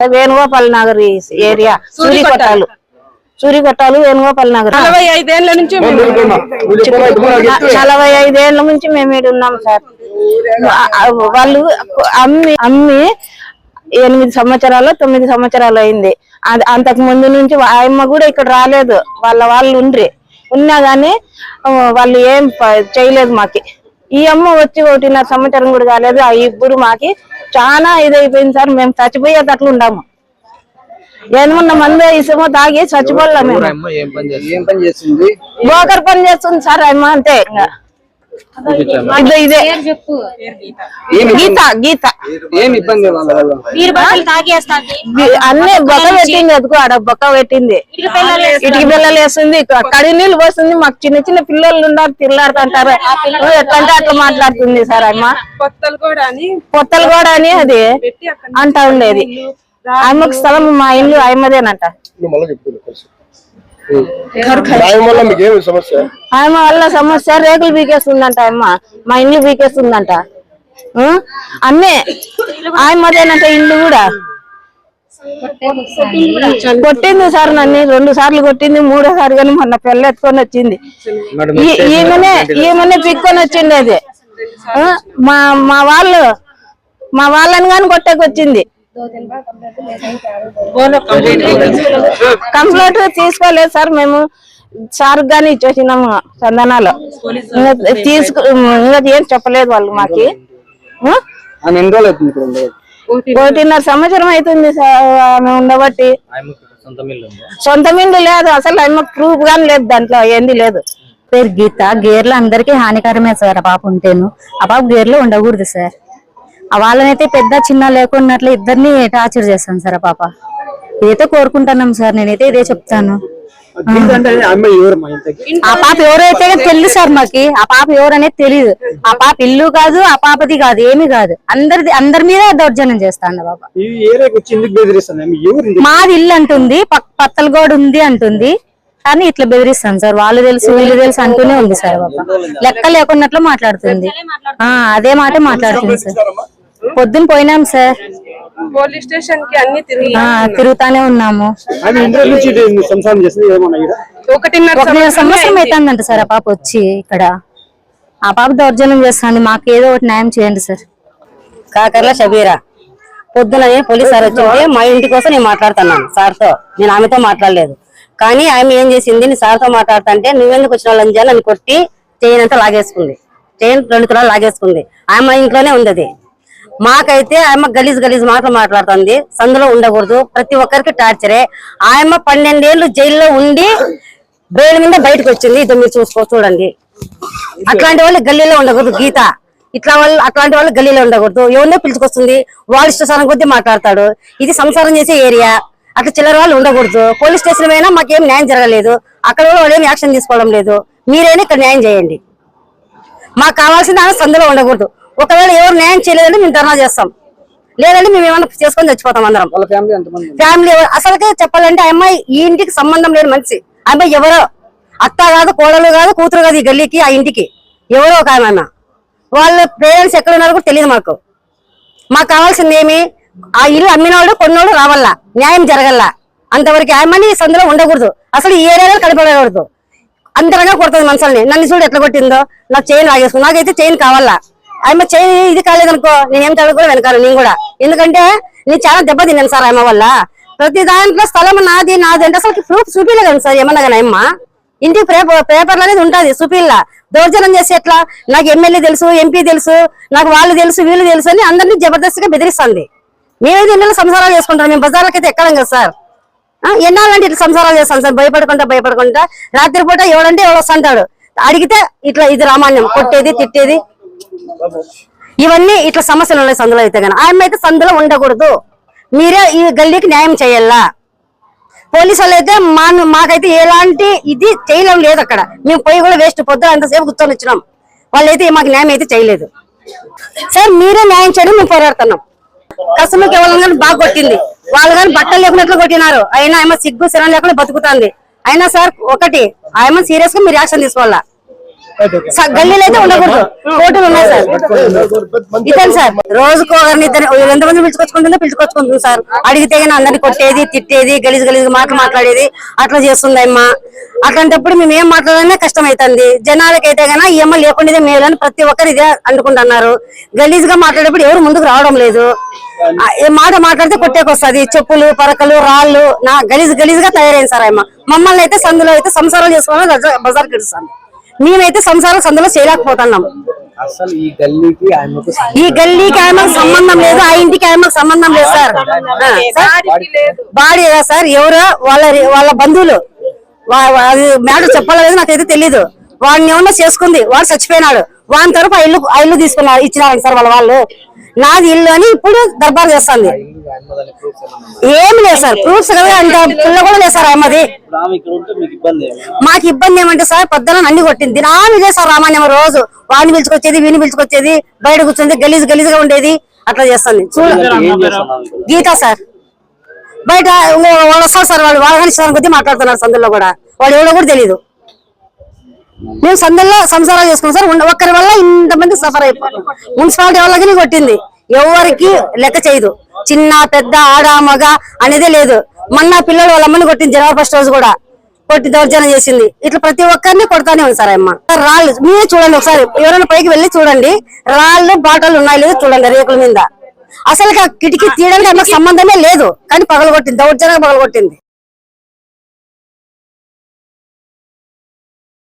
Venugopal Nagar area సూరికొట్టాలు Venugopal Nagar 45 ఏళ్ల నుంచి 45 ఏళ్ల నుంచి మేము ఇక్కడ ఉన్నాం సార్. వాళ్ళు అమ్మి 8 సంవత్సరాలు 9 సంవత్సరాలు అయింది. అంతకు ముందు నుంచి ఆయమ్మ కూడా ఇక్కడ రాలేదు. వాళ్ళు ఉన్నా గానీ వాళ్ళు ఏం చేయలేదు మాకి. ఈ అమ్మ వచ్చి 1.5 సంవత్సరం కూడా కాలేదు. ఇప్పుడు మాకి చాలా ఇదైపోయింది సార్. మేము చచ్చిపోయేటట్లు ఉన్నాము. 8 మంది ఇసుమో తాగి చచ్చిపోలేము. బోకర్ పని చేస్తుంది సార్ అమ్మ. అంతే ఇదే గీత అన్ని బొక్క పెట్టింది. ఎదుగు ఆడ బొక్క పెట్టింది. ఇటుక పిల్లలు వేస్తుంది. కడి నీళ్ళు పోస్తుంది. మాకు చిన్న చిన్న పిల్లలు ఉన్నారు. తిల్లాడుతుంటారు. ఎట్లంటే అట్లా మాట్లాడుతుంది సార్ అమ్మ. పొత్తలు కూడా అని అది అంటా ఉండేది. ఆయమ్మకు స్థలం మా ఇల్లు ఆయమ్మదేనంట. ఆయమ్మ వల్ల సమస్య రేకులు బీకేస్తుందంట. ఆయమ్మ మా ఇల్లు బీకేస్తుందంట. అన్నీ ఆయమ్మదేనంట. ఇల్లు కూడా కొట్టింది సార్. నన్ను 2 సార్లు కొట్టింది. 3వ సారి కానీ మొన్న పెళ్ళ ఎత్తుకొని వచ్చింది. ఈమెనే పిక్కొని వచ్చింది. అది మా వాళ్ళని కానీ కొట్టేకొచ్చింది. కంప్లైంట్ తీసుకోలేదు సార్. మేము సార్ గానీ ఇచ్చేసినాము చందనాలు. ఇంకా ఏం చెప్పలేదు వాళ్ళు మాకి. 1.5 సంవత్సరం అవుతుంది సార్ ఆమె ఉండబట్టి. సొంత మిల్లు లేదు అసలు. ఆమె ప్రూఫ్ గానీ లేదు. దాంట్లో ఏంది లేదు. పేరు గీత. గేర్లు అందరికీ హానికరమే సార్. ఆ పాప ఉంటేను ఆ పాప గేర్లో ఉండకూడదు సార్. వాళ్ళనైతే పెద్ద చిన్న లేకున్నట్లు ఇద్దరిని టార్చర్ చేస్తాను సార్. ఆ పాప ఇదైతే కోరుకుంటున్నాం సార్. నేనైతే ఇదే చెప్తాను. ఆ పాప ఎవరైతే తెలియదు సార్ మాకి. ఆ పాప ఎవరనేది తెలియదు. ఆ పాప ఇల్లు కాదు, ఆ పాపది కాదు, ఏమి కాదు. అందరి మీద దౌర్జన్యం చేస్తాను పాప. మాది ఇల్లు అంటుంది, పత్తలగోడు ఉంది అంటుంది. కానీ ఇట్లా బెదిరిస్తాను సార్. వాళ్ళు తెలుసు వీళ్ళు తెలుసు అంటూనే ఉంది సార్. పాప లెక్క లేకున్నట్లు మాట్లాడుతుంది. అదే మాట మాట్లాడుతుంది సార్. పొద్దున పోయినాం సార్. పోలీస్ స్టేషన్ కి అన్ని తిరుగుతానే ఉన్నాము. 1.5 సంవత్సరం అవుతుందంట సార్ ఆ పాప వచ్చి ఇక్కడ. ఆ పాప దౌర్జన్యం చేస్తుంది. మాకు ఏదో ఒకటి న్యాయం చేయండి సార్. కాకర్ల షబీరా. పొద్దున పోలీస్ సార్ వచ్చింటే మా ఇంటి కోసం నేను మాట్లాడుతున్నాను సార్తో. నేను ఆమెతో మాట్లాడలేదు. కానీ ఆమె ఏం చేసింది, నీ సార్తో మాట్లాడుతుంటే నువ్వెందుకు వచ్చిన లంజా నన్ను కొట్టి చైన్ అంతా లాగేసుకుంది. చైన్ 2 తులాలు లాగేసుకుంది. ఆమె ఇంట్లోనే ఉంది. మాకైతే ఆమె గలీజ్ మాటలు మాట్లాడుతుంది. సందులో ఉండకూడదు, ప్రతి ఒక్కరికి టార్చరే. ఆమె 12 ఏళ్ళు జైల్లో ఉండి బెయిల్ మీద బయటకు వచ్చింది. ఇది మీరు చూడండి. అట్లాంటి వాళ్ళు గల్లీలో ఉండకూడదు. గీత అట్లాంటి వాళ్ళు గల్లీలో ఉండకూడదు. ఎవరినో పిలుచుకొస్తుంది. వాళ్ళ ఇష్టసానం కొద్దీ మాట్లాడతాడు. ఇది సంసారం చేసే ఏరియా. అట్లా చిల్లర వాళ్ళు ఉండకూడదు. పోలీస్ స్టేషన్ అయినా మాకేం న్యాయం జరగలేదు. అక్కడ వాళ్ళు ఏం యాక్షన్ తీసుకోవడం లేదు. మీరైనా ఇక్కడ న్యాయం చేయండి. మాకు కావాల్సింది ఆమె సందులో ఉండకూడదు. ఒకవేళ ఎవరు న్యాయం చేయలేదంటే మేము ధర్నా చేస్తాం. లేదంటే మేము ఏమన్నా చేసుకొని చచ్చిపోతాం అందరం. ఫ్యామిలీ అసలుకే చెప్పాలంటే ఆ అమ్మాయి ఈ ఇంటికి సంబంధం లేని మనిషి. ఆ అమ్మాయి ఎవరో అత్త కాదు, కోడలు కాదు, కూతురు కాదు. ఈ గల్లీకి ఆ ఇంటికి ఎవరో ఒక ఆమె. వాళ్ళ పేరెంట్స్ ఎక్కడ ఉన్నారో కూడా తెలియదు మాకు. మాకు కావాల్సింది ఏమి, ఆ ఇల్లు అమ్మినోడు కొన్నోడు రావాలా, న్యాయం జరగల్లా. అంతవరకు ఆమెని సందులో ఉండకూడదు. అసలు ఈ ఏరియాలో కనపడకూడదు. అంతరంగా కొడుతుంది మనుషుల్ని. నన్ను చూడు ఎట్లా కొట్టిందో. నాకు చైన్ లాగేసుకుని నాకైతే చైన్ కావాలా. ఆమె చైన్ ఇది కాలేదనుకో నేనేం చదువుకో వెనకాల నేను కూడా. ఎందుకంటే నేను చాలా దెబ్బ తిన్నాను సార్ ఆమె వల్ల. ప్రతి దాంట్లో స్థలం నాది అంటే అసలు ప్రూఫ్ చూపిలేదు సార్. ఏమన్నా కానీ అమ్మ ఇంటికి పేపర్లు అనేది ఉంటుంది. చూపిల్లా. దౌర్జన్యం చేసి ఎట్లా, నాకు ఎమ్మెల్యే తెలుసు, ఎంపీ తెలుసు, నాకు వాళ్ళు తెలుసు, వీళ్ళు తెలుసు అని అందరినీ జబర్దస్తిగా బెదిరిస్తుంది. మేమేది ఎన్నెల్లో సంసారాలు చేసుకుంటాం. మేము బజార్లకి అయితే ఎక్కడం కదా సార్. ఎన్నాళ్ళంటే ఇట్లా సంసారాలు చేస్తాను సార్. భయపడకుండా రాత్రిపూట ఎవడంటే ఎవడు వస్తుంటాడు. అడిగితే ఇట్లా ఇది రామాన్యం కొట్టేది తిట్టేది ఇవన్నీ ఇట్లా సమస్యలు ఉన్నాయి సందులో అయితే. కానీ ఆమె అయితే సందులో ఉండకూడదు. మీరే ఈ గల్లీకి న్యాయం చేయాలా. పోలీసు వాళ్ళు అయితే మాకైతే ఎలాంటి ఇది చేయలేం లేదు. అక్కడ మేము పోయి కూడా వేస్ట్. పొద్దున అంతసేపు కూర్చొని వచ్చినాం. వాళ్ళైతే మాకు న్యాయం అయితే చేయలేదు సార్. మీరే న్యాయం చేయడం మేము పోరాడుతున్నాం. కస్టమర్కి ఎవరు బాగా కొట్టింది. వాళ్ళు కానీ బట్టలు లేకున్నట్లు కొట్టినారు. అయినా ఆమె సిగ్గు శరం లేకుండా బతుకుతుంది. అయినా సార్ ఒకటి ఆమె సీరియస్ గా మీరు యాక్షన్ తీసుకోవాలా. గల్లీలో అయితే ఉండకూడదు, కోర్టులు ఉన్నాయి సార్. ఇతను సార్ రోజుకు ఒకరిని ఎంతమంది పిలుచుకొచ్చుకుంటుంది సార్. అడిగితే కానీ అందరిని కొట్టేది, తిట్టేది, గలీజ్ మాటలు మాట్లాడేది అట్లా చేస్తుంది అమ్మ. అట్లాంటప్పుడు మేము ఏం మాట్లాడాలన్నా కష్టం అవుతుంది. జనాలకైతే కన్నా ఈ అమ్మ లేకుండా మేలని ప్రతి ఒక్కరు ఇదే అనుకుంటున్నారు. గలీజ్ గా మాట్లాడేటప్పుడు ఎవరు ముందుకు రావడం లేదు. ఏ మాట మాట్లాడితే కొట్టేకొస్తుంది. చెప్పులు, పరకలు, రాళ్ళు గలీజ్ గా తయారైంది సార్ అమ్మ. మమ్మల్ని అయితే సందులో అయితే సంసారాలు చేసుకోవాలని బజార్ కిడుస్తాను. మేమైతే సంసారం సందులో చేయలేకపోతున్నాం. అసలు ఈ గల్లీకి ఆమెకు సంబంధం లేదు, ఆ ఇంటికి ఆమెకు సంబంధం లేదు సార్. బాడీ సార్ ఎవరో వాళ్ళ బంధువులు. అది మేడం చెప్పలేదు, నాకైతే తెలీదు. వాడిని ఏమన్నా చేసుకుంది, వాడు చచ్చిపోయినాడు. వాని తరపు ఆ ఇల్లు తీసుకున్నారు, ఇచ్చినారు సార్ వాళ్ళు. నాది ఇల్లు అని ఇప్పుడు దర్బారు చేస్తుంది. ఏమి లేదు సార్, ప్రూఫ్స్ కదా అంటే పిల్ల కూడా లేదు సార్ అమ్మది. మాకు ఇబ్బంది ఏమంటే సార్ పొద్దున అన్ని కొట్టింది. దినాలు ఇదే సార్ రామాన్యం. రోజు వాడిని పిలుచుకొచ్చేది, వీని పిలుచుకొచ్చేది, బయట కూర్చుంది, గలీజ్ గా ఉండేది, అట్లా చేస్తుంది. గీత సార్ బయట వాళ్ళు వస్తారు సార్. వాళ్ళు వాళ్ళని కొద్దీ మాట్లాడుతున్నారు సందుల్లో కూడా. వాడు ఎవడో కూడా తెలీదు. మేము సందుల్లో సంసారాలు చేసుకున్నాం సార్. ఒక్కరి వల్ల ఇంతమంది సఫర్ అయిపోతాం. మున్సిపాలిటీ వాళ్ళకి కొట్టింది, ఎవరికి లెక్క చేయదు. చిన్న పెద్ద ఆడ మగ అనేది లేదు. మొన్న పిల్లలు వాళ్ళ అమ్మని కొట్టింది. జనవరి 1 రోజు కూడా కొట్టి దౌర్జన్యం చేసింది. ఇట్లా ప్రతి ఒక్కరిని కొడతానే ఉంది సార్ అమ్మ. రాళ్ళు మీరే చూడండి ఒకసారి, ఎవరైనా పైకి వెళ్ళి చూడండి. రాళ్ళు బాటలు ఉన్నాయి లేదు చూడండి రేకుల మీద. అసలు కిటికీ తీయడానికి ఆమెకు సంబంధమే లేదు, కానీ పగలగొట్టింది, దౌర్జన్యంగా పగలగొట్టింది.